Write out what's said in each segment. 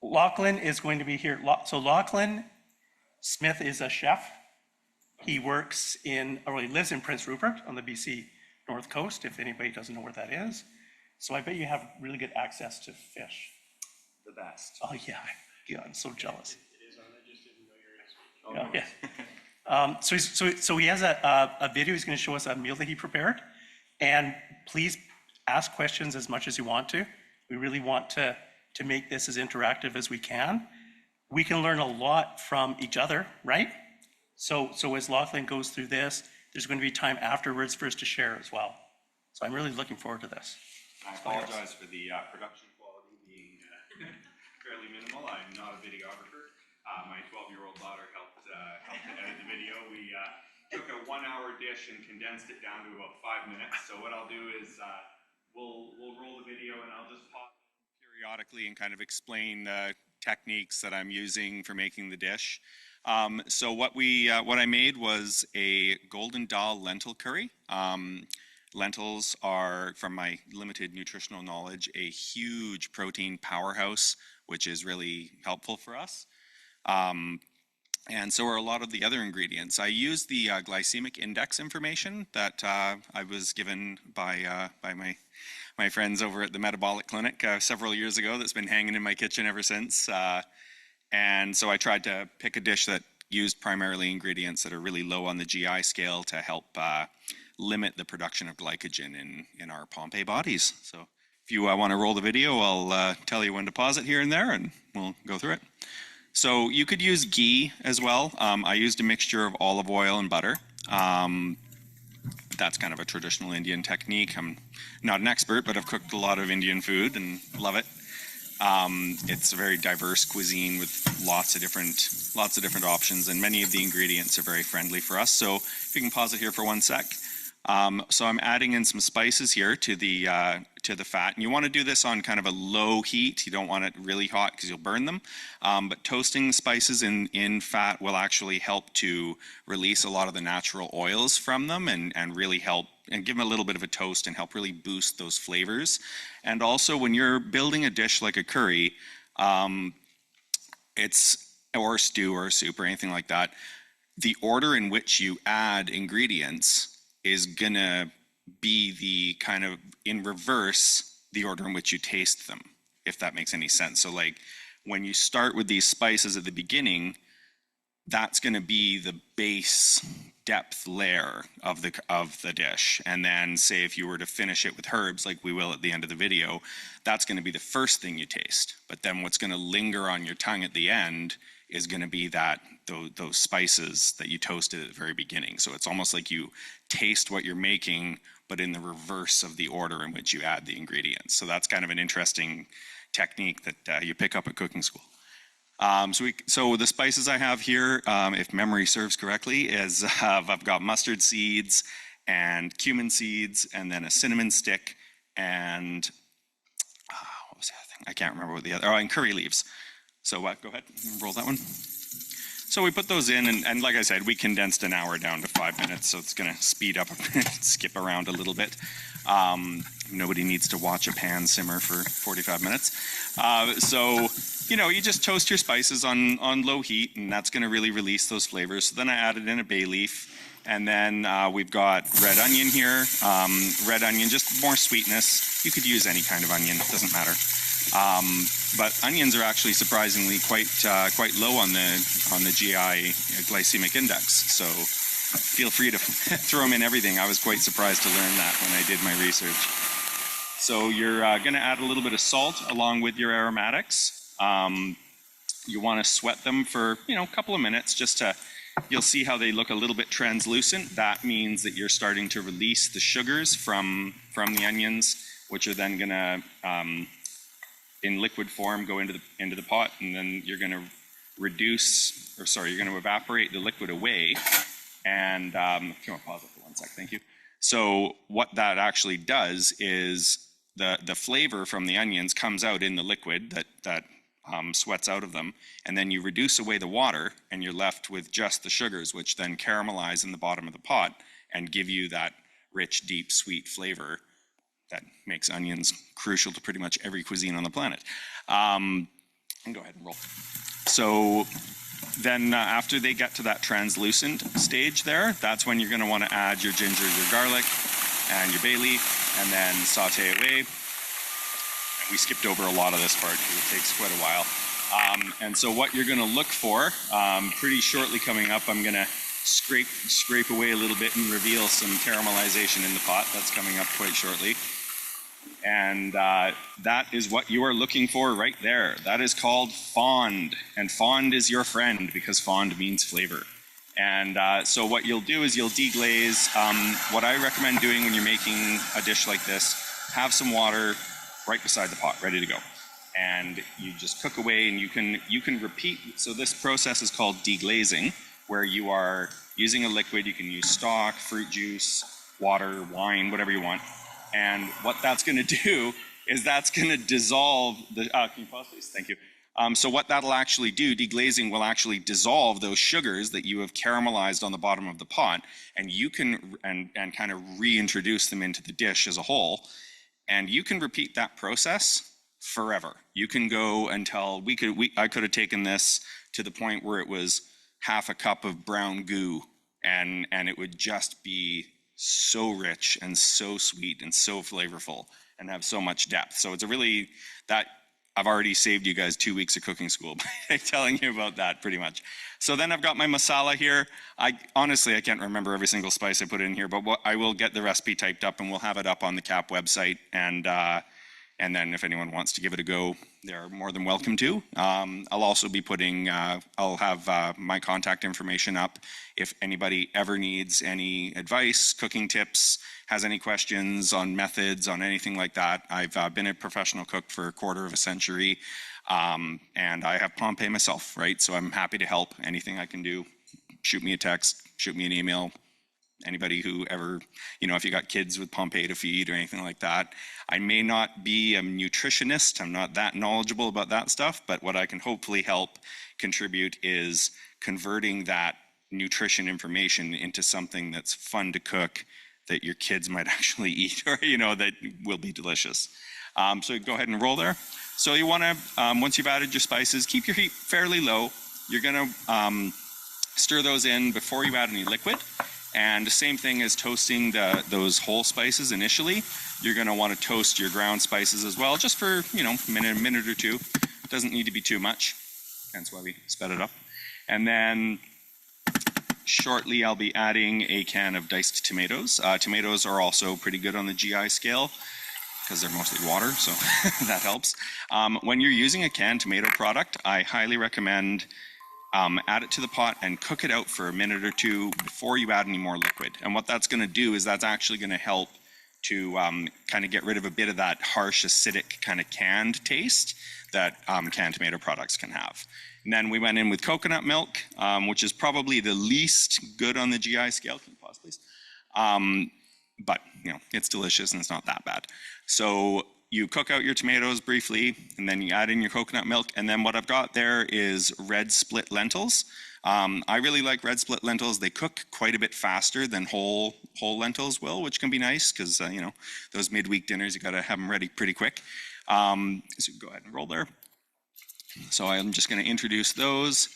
Lochlan is going to be here. So Lochlan Smyth is a chef. He works he lives in Prince Rupert on the BC North Coast, if anybody doesn't know where that is. So I bet you have really good access to fish. The best. Oh yeah, I'm so jealous. It is on, I just didn't know you were going to speak. Yeah. So he has a video. He's going to show us a meal that he prepared. And please ask questions as much as you want to. We really want to make this as interactive as we can. We can learn a lot from each other, right? So as Lochlan goes through this, there's going to be time afterwards for us to share as well. So I'm really looking forward to this. I apologize for the production quality being fairly minimal. I'm not a videographer. My 12-year-old daughter helped to edit the video. We took a 1-hour dish and condensed it down to about 5 minutes. So what I'll do is we'll roll the video and I'll just pause periodically and kind of explain the techniques that I'm using for making the dish. So what I made was a golden dal lentil curry. Lentils are, from my limited nutritional knowledge, a huge protein powerhouse, which is really helpful for us. And so are a lot of the other ingredients. I used the glycemic index information that I was given by my friends over at the metabolic clinic several years ago that's been hanging in my kitchen ever since. And so I tried to pick a dish that used primarily ingredients that are really low on the GI scale to help limit the production of glycogen in our Pompe bodies. So if you want to roll the video, I'll tell you when to pause it here and there, and we'll go through it. So you could use ghee as well. I used a mixture of olive oil and butter. That's kind of a traditional Indian technique. I'm not an expert, but I've cooked a lot of Indian food and love it. It's a very diverse cuisine with lots of different options, and many of the ingredients are very friendly for us. So if you can pause it here for 1 sec. So I'm adding in some spices here to the fat, and you want to do this on kind of a low heat. You don't want it really hot because you'll burn them. But toasting the spices in fat will actually help to release a lot of the natural oils from them and really help and give them a little bit of a toast and help really boost those flavors. And also, when you're building a dish like a curry, or stew or soup or anything like that, the order in which you add ingredients is gonna be the kind of in reverse the order in which you taste them, if that makes any sense. So like when you start with these spices at the beginning, that's gonna be the base depth layer of the dish. And then say if you were to finish it with herbs, like we will at the end of the video, that's gonna be the first thing you taste. But then what's gonna linger on your tongue at the end is going to be those spices that you toasted at the very beginning. So it's almost like you taste what you're making, but in the reverse of the order in which you add the ingredients. So that's kind of an interesting technique that you pick up at cooking school. So the spices I have here, if memory serves correctly, is I've got mustard seeds and cumin seeds, and then a cinnamon stick, and what was the other thing? I can't remember what the other. Oh, and curry leaves. So go ahead, roll that one. So we put those in, and like I said, we condensed an hour down to 5 minutes, so it's gonna speed up, skip around a little bit. Nobody needs to watch a pan simmer for 45 minutes. So, you just toast your spices on low heat, and that's gonna really release those flavors. So then I added in a bay leaf, and then we've got red onion here. Red onion, just more sweetness. You could use any kind of onion, it doesn't matter. But onions are actually surprisingly quite low on the GI glycemic index. So feel free to throw them in everything. I was quite surprised to learn that when I did my research. So you're going to add a little bit of salt along with your aromatics. You want to sweat them for a couple of minutes just to. You'll see how they look a little bit translucent. That means that you're starting to release the sugars from the onions, which are then going to in liquid form go into the pot, and then you're going to you're going to evaporate the liquid away. And if you want to pause it for 1 sec, thank you. So what that actually does is the flavor from the onions comes out in the liquid that sweats out of them, and then you reduce away the water, and you're left with just the sugars, which then caramelize in the bottom of the pot and give you that rich, deep, sweet flavor that makes onions crucial to pretty much every cuisine on the planet. And go ahead and roll. So then after they get to that translucent stage there, that's when you're going to want to add your ginger, your garlic, and your bay leaf, and then saute away. And we skipped over a lot of this part because it takes quite a while. And so what you're going to look for, pretty shortly coming up, I'm going to scrape away a little bit and reveal some caramelization in the pot. That's coming up quite shortly. And that is what you are looking for right there. That is called fond. And fond is your friend because fond means flavor. And so what you'll do is you'll deglaze. What I recommend doing when you're making a dish like this, have some water right beside the pot, ready to go. And you just cook away, and you can repeat. So this process is called deglazing, where you are using a liquid. You can use stock, fruit juice, water, wine, whatever you want. And what that's going to do is that's going to dissolve the. Can you pause, please? Thank you. So what that'll actually do, deglazing will actually dissolve those sugars that you have caramelized on the bottom of the pot, and you can and kind of reintroduce them into the dish as a whole. And you can repeat that process forever. You can go until I could have taken this to the point where it was half a cup of brown goo, and it would just be so rich and so sweet and so flavorful and have so much depth. So it's a really, that I've already saved you guys 2 weeks of cooking school by telling you about that pretty much. So then I've got my masala here. Honestly, I can't remember every single spice I put in here, but I will get the recipe typed up and we'll have it up on the CAP website. And then if anyone wants to give it a go, they're more than welcome to. I'll also be putting, I'll have my contact information up. If anybody ever needs any advice, cooking tips, has any questions on methods, on anything like that. I've been a professional cook for a quarter of a century, and I have Pompe myself, right? So I'm happy to help. Anything I can do, shoot me a text, shoot me an email. Anybody who ever, if you got kids with Pompe to feed or anything like that. I may not be a nutritionist. I'm not that knowledgeable about that stuff, but what I can hopefully help contribute is converting that nutrition information into something that's fun to cook, that your kids might actually eat, or, that will be delicious. So go ahead and roll there. So you want to, once you've added your spices, keep your heat fairly low. You're going to stir those in before you add any liquid. And the same thing as toasting those whole spices initially, you're going to want to toast your ground spices as well, just for, a minute or two. It doesn't need to be too much. That's why we sped it up. And then shortly I'll be adding a can of diced tomatoes. Tomatoes are also pretty good on the GI scale because they're mostly water, so that helps. When you're using a canned tomato product, I highly recommend add it to the pot and cook it out for a minute or two before you add any more liquid. And what that's going to do is that's actually going to help to kind of get rid of a bit of that harsh, acidic kind of canned taste that canned tomato products can have. And then we went in with coconut milk, which is probably the least good on the GI scale. Can you pause, please? But, it's delicious and it's not that bad. So you cook out your tomatoes briefly, and then you add in your coconut milk. And then what I've got there is red split lentils. I really like red split lentils. They cook quite a bit faster than whole lentils will, which can be nice because, those midweek dinners, you got to have them ready pretty quick. So go ahead and roll there. So I'm just going to introduce those.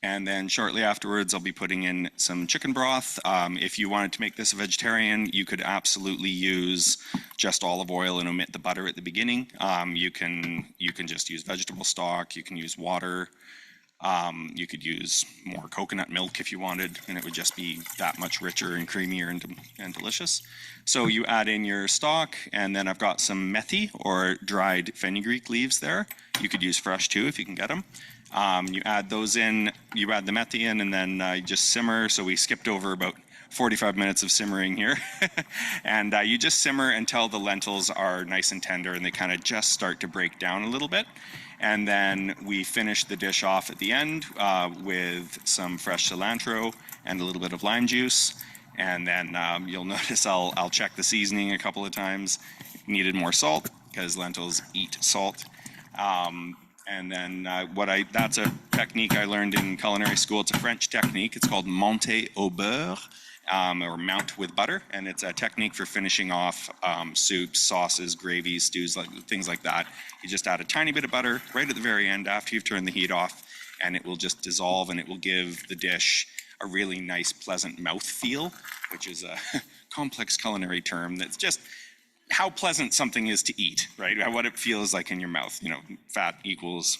And then shortly afterwards, I'll be putting in some chicken broth. If you wanted to make this a vegetarian, you could absolutely use just olive oil and omit the butter at the beginning. You can just use vegetable stock. You can use water. You could use more coconut milk if you wanted, and it would just be that much richer and creamier and delicious. So you add in your stock, and then I've got some methi or dried fenugreek leaves there. You could use fresh too if you can get them. You add those in, you add the methi in, and then you just simmer. So we skipped over about 45 minutes of simmering here. And you just simmer until the lentils are nice and tender and they kind of just start to break down a little bit. And then we finish the dish off at the end with some fresh cilantro and a little bit of lime juice. And then you'll notice I'll check the seasoning a couple of times. Needed more salt because lentils eat salt. And then that's a technique I learned in culinary school. It's a French technique. It's called monter au beurre. or mount with butter, and it's a technique for finishing off soups, sauces, gravies, stews, things like that. You just add a tiny bit of butter right at the very end after you've turned the heat off, and it will just dissolve, and it will give the dish a really nice, pleasant mouth feel, which is a complex culinary term that's just how pleasant something is to eat, right? What it feels like in your mouth. You know, fat equals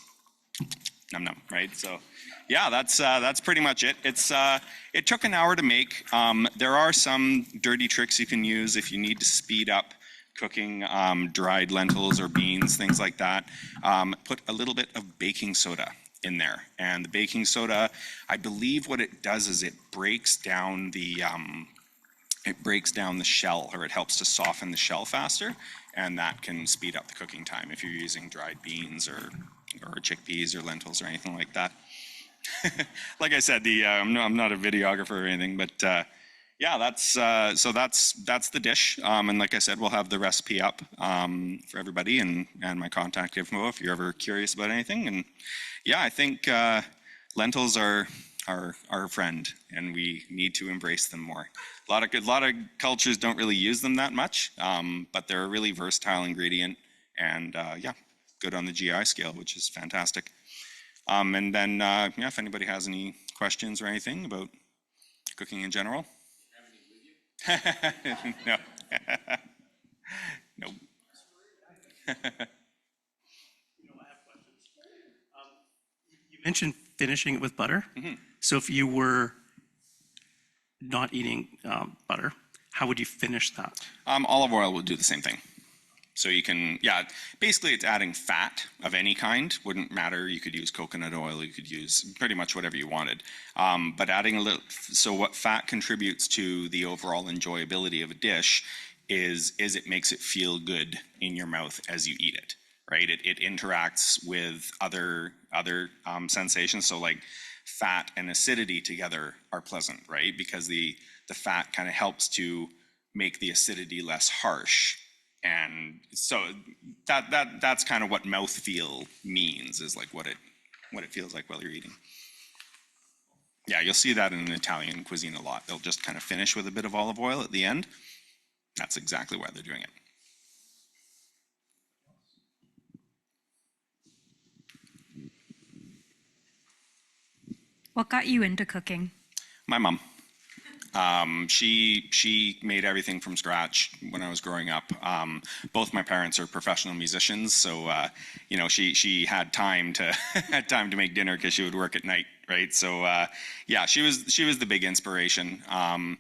num num, right? So, yeah, that's pretty much it. It took an hour to make. There are some dirty tricks you can use if you need to speed up cooking dried lentils or beans, things like that. Put a little bit of baking soda in there, and the baking soda, I believe what it does is it breaks down the shell, or it helps to soften the shell faster, and that can speed up the cooking time if you're using dried beans or chickpeas or lentils or anything like that. Like I said, I'm not a videographer or anything, but yeah, that's the dish. And like I said, we'll have the recipe up for everybody, and my contact info if you're ever curious about anything. And yeah, I think lentils are our friend, and we need to embrace them more. A lot of cultures don't really use them that much, but they're a really versatile ingredient, and yeah, good on the GI scale, which is fantastic. And then, yeah, if anybody has any questions or anything about cooking in general. No. Nope. You mentioned finishing it with butter. So if you were not eating butter, how would you finish that? Olive oil will do the same thing. So you can, yeah, basically it's adding fat of any kind. Wouldn't matter. You could use coconut oil. You could use pretty much whatever you wanted. But adding a little, so what fat contributes to the overall enjoyability of a dish is it makes it feel good in your mouth as you eat it, right? It interacts with other sensations. So like fat and acidity together are pleasant, right? Because the fat kind of helps to make the acidity less harsh. And so that's kind of what mouthfeel means, is like what it feels like while you're eating. Yeah, you'll see that in Italian cuisine a lot. They'll just kind of finish with a bit of olive oil at the end. That's exactly why they're doing it. What got you into cooking? My mom. She made everything from scratch when I was growing up. Both my parents are professional musicians, so you know, she had time to make dinner because she would work at night, right? So yeah, she was the big inspiration. I'm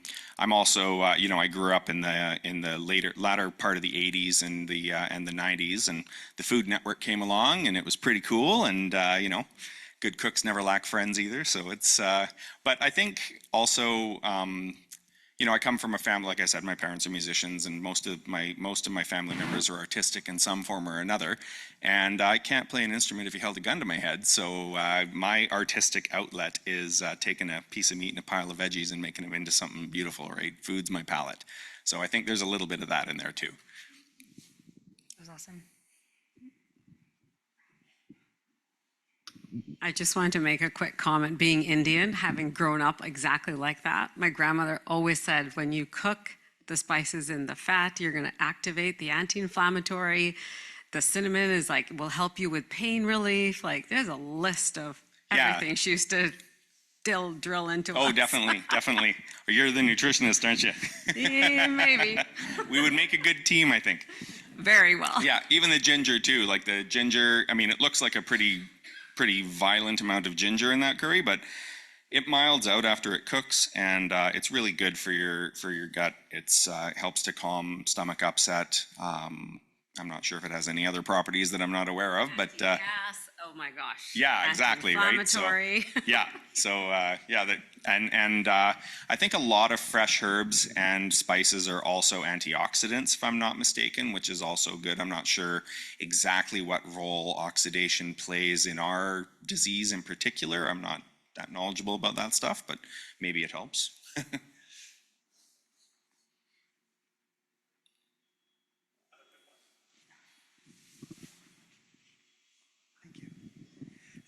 also you know, I grew up in the latter part of the 80s and the 90s, and the Food Network came along, and it was pretty cool, and you know, good cooks never lack friends either. So it's, but I think also, you know, I come from a family, like I said, my parents are musicians, and most of my family members are artistic in some form or another. And I can't play an instrument if you held a gun to my head. So my artistic outlet is taking a piece of meat and a pile of veggies and making them into something beautiful, right? Food's my palate. So I think there's a little bit of that in there too. That was awesome. I just wanted to make a quick comment. Being Indian, having grown up exactly like that, my grandmother always said, when you cook the spices in the fat, you're going to activate the anti-inflammatory. The cinnamon is like, will help you with pain relief. Like, there's a list of everything she used to drill into us. Oh, definitely. Well, you're the nutritionist, aren't you? Yeah, maybe. We would make a good team, I think. Very well. Yeah, even the ginger too. Like the ginger, I mean, it looks like a pretty violent amount of ginger in that curry, but it milds out after it cooks, and it's really good for your gut. It's helps to calm stomach upset. I'm not sure if it has any other properties that I'm not aware of, but Gas. Oh my gosh. yeah, exactly, right. So, Inflammatory. yeah, so yeah, that and I think a lot of fresh herbs and spices are also antioxidants, if I'm not mistaken, which is also good. I'm not sure exactly what role oxidation plays in our disease in particular. I'm not that knowledgeable about that stuff, but maybe it helps.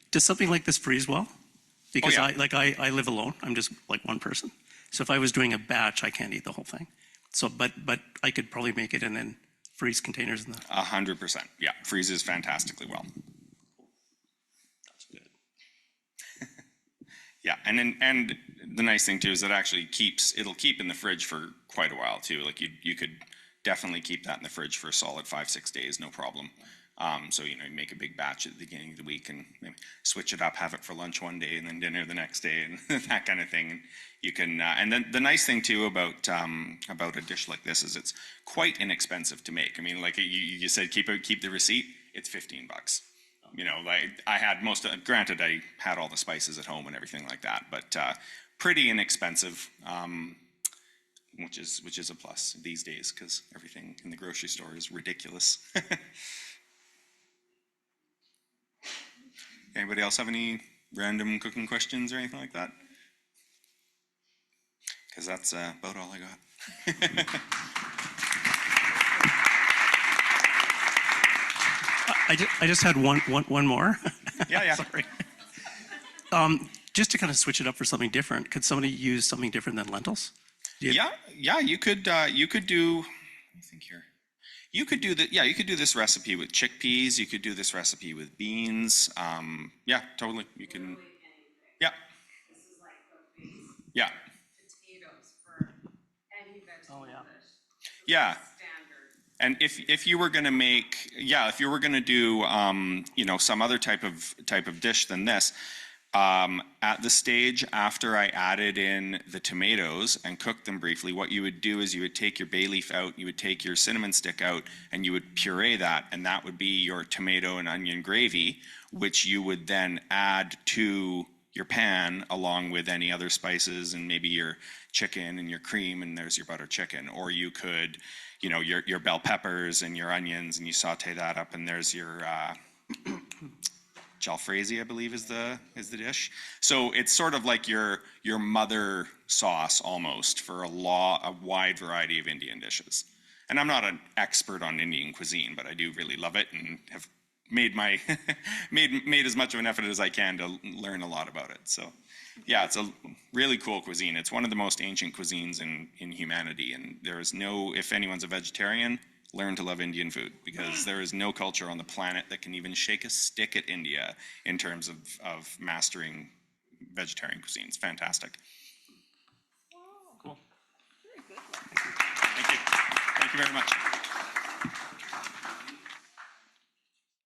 Does something like this freeze well? Because yeah. I live alone. I'm just like one person. So if I was doing a batch, I can't eat the whole thing. So, but I could probably make it and then freeze containers in the. 100%. Yeah, freezes fantastically well. That's good. Yeah, and the nice thing too is it actually it'll keep in the fridge for quite a while too. Like you could definitely keep that in the fridge for a solid 5-6 days, no problem. So you make a big batch at the beginning of the week and maybe switch it up, have it for lunch one day and then dinner the next day and that kind of thing. And you can, and then the nice thing too about a dish like this is it's quite inexpensive to make. I mean, like you said, keep the receipt. It's $15. Like I had granted I had all the spices at home and everything like that, but pretty inexpensive, which is a plus these days because everything in the grocery store is ridiculous. Anybody else have any random cooking questions or anything like that? Because that's about all I got. I just had one more. Yeah. Sorry. Just to kind of switch it up for something different, could somebody use something different than lentils? Yeah. You could do. Let me think here. You could do this recipe with chickpeas. You could do this recipe with beans. Yeah, totally. You can. Yeah. This is like the base Yeah. potatoes for any vegetable dish. Yeah. Standard. And if you were going to if you were going to do, some other type of dish than this, at the stage after I added in the tomatoes and cooked them briefly, what you would do is you would take your bay leaf out, you would take your cinnamon stick out, and you would puree that, and that would be your tomato and onion gravy, which you would then add to your pan along with any other spices and maybe your chicken and your cream, and there's your butter chicken. Or you could, your bell peppers and your onions, and you saute that up, and there's your jalfrezi, I believe, is the dish. So it's sort of like your mother sauce almost for a wide variety of Indian dishes. And I'm not an expert on Indian cuisine, but I do really love it and have made made as much of an effort as I can to learn a lot about it. So yeah, it's a really cool cuisine. It's one of the most ancient cuisines in humanity, and there is if anyone's a vegetarian, learn to love Indian food, because there is no culture on the planet that can even shake a stick at India in terms of mastering vegetarian cuisine. It's fantastic. Cool. Thank you. Thank you very much.